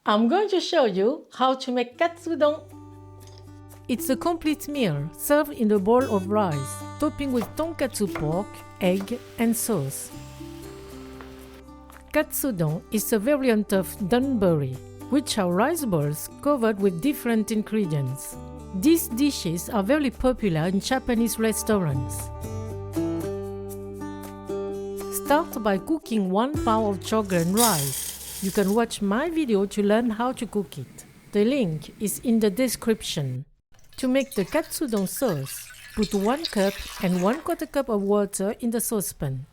I'm going to show you how to make katsudon. It's a complete meal served in a bowl of rice, topping with tonkatsu pork, egg, and sauce. Katsudon is a variant of donburi, which are rice balls covered with different ingredients. These dishes are very popular in Japanese restaurants. Start by cooking 1 pound of Chogan rice. You can watch my video to learn how to cook it. The link is in the description. To make the katsudon sauce, put 1 cup and 1/4 cup of water in the saucepan.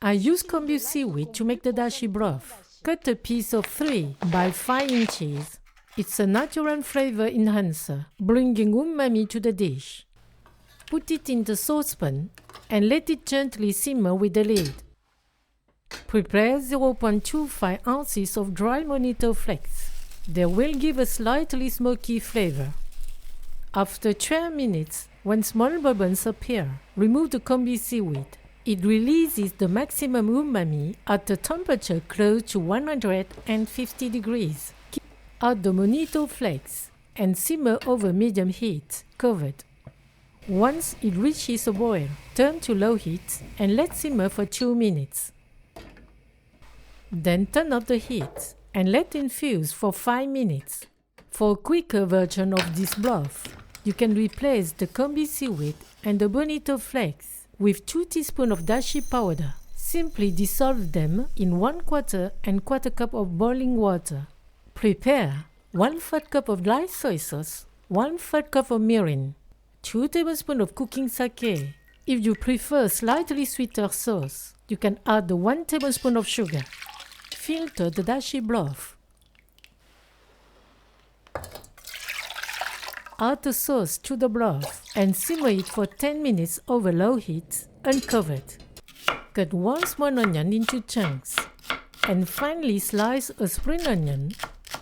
I use kombu seaweed to make the dashi broth. Cut a piece of 3 by 5 inches. It's a natural flavor enhancer, bringing umami to the dish. Put it in the saucepan and let it gently simmer with the lid. Prepare 0.25 ounces of dry bonito flakes. They will give a slightly smoky flavor. After 12 minutes, when small bubbles appear, remove the kombu seaweed. It releases the maximum umami at a temperature close to 150 degrees. Add the bonito flakes and simmer over medium heat, covered. Once it reaches a boil, turn to low heat and let simmer for 2 minutes. Then turn up the heat and let infuse for 5 minutes. For a quicker version of this broth, you can replace the kombu seaweed and the bonito flakes with 2 teaspoons of dashi powder. Simply dissolve them in 1/4 and 1/4 cup of boiling water. Prepare 1/4 cup of light soy sauce, 1/4 cup of mirin, 2 tablespoons of cooking sake. If you prefer slightly sweeter sauce, you can add 1 tablespoon of sugar. Filter the dashi broth. Add the sauce to the broth and simmer it for 10 minutes over low heat, uncovered. Cut 1 small onion into chunks and finely slice a spring onion.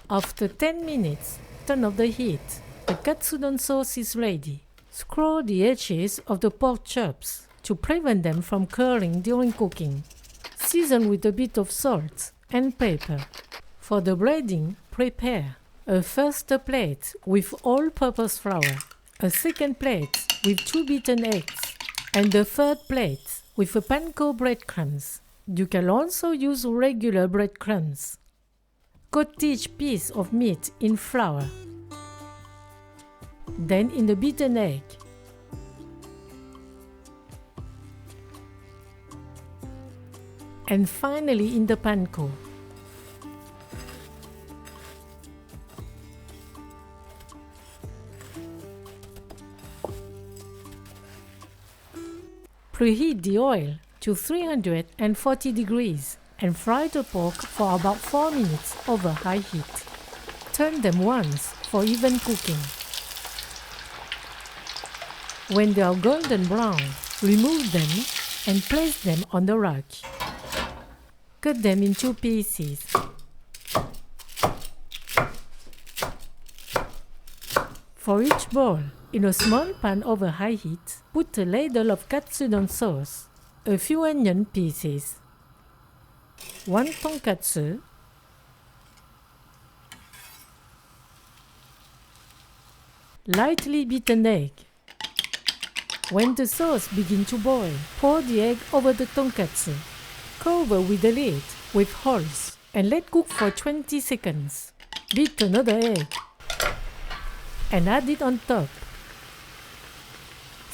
After 10 minutes, turn off the heat. The katsudon sauce is ready. Scrape the edges of the pork chops to prevent them from curling during cooking. Season with a bit of salt and pepper. For the breading, prepare a first plate with all-purpose flour, a second plate with 2 beaten eggs, and a third plate with a panko breadcrumbs. You can also use regular breadcrumbs. Coat each piece of meat in flour, then in the beaten egg. And finally in the panko. Preheat the oil to 340 degrees and fry the pork for about 4 minutes over high heat. Turn them once for even cooking. When they are golden brown, remove them and place them on the rack. Cut them in 2 pieces. For each bowl, in a small pan over high heat, put a ladle of katsudon sauce, a few onion pieces, 1 tonkatsu, lightly beaten egg. When the sauce begins to boil, pour the egg over the tonkatsu. Cover with the lid with holes and let cook for 20 seconds. Beat another egg and add it on top.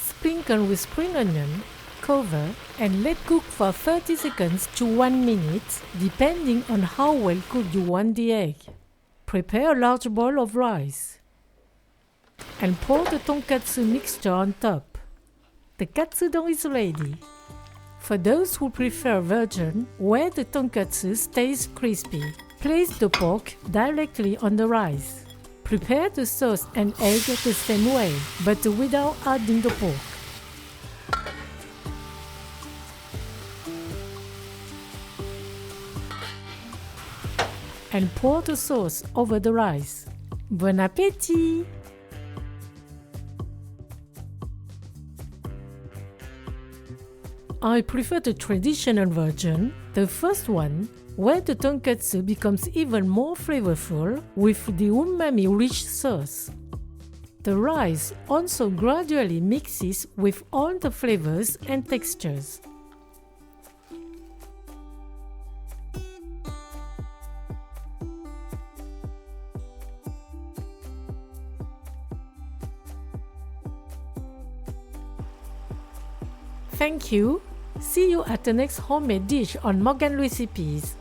Sprinkle with spring onion, cover and let cook for 30 seconds to 1 minute, depending on how well cooked you want the egg. Prepare a large bowl of rice and pour the tonkatsu mixture on top. The katsudon is ready. For those who prefer virgin, where the tonkatsu stays crispy, place the pork directly on the rice. Prepare the sauce and egg the same way, but without adding the pork. And pour the sauce over the rice. Bon appétit! I prefer the traditional version. The first one, where the tonkatsu becomes even more flavorful with the umami-rich sauce. The rice also gradually mixes with all the flavors and textures. Thank you. See you at the next homemade dish on Morgan Recipes.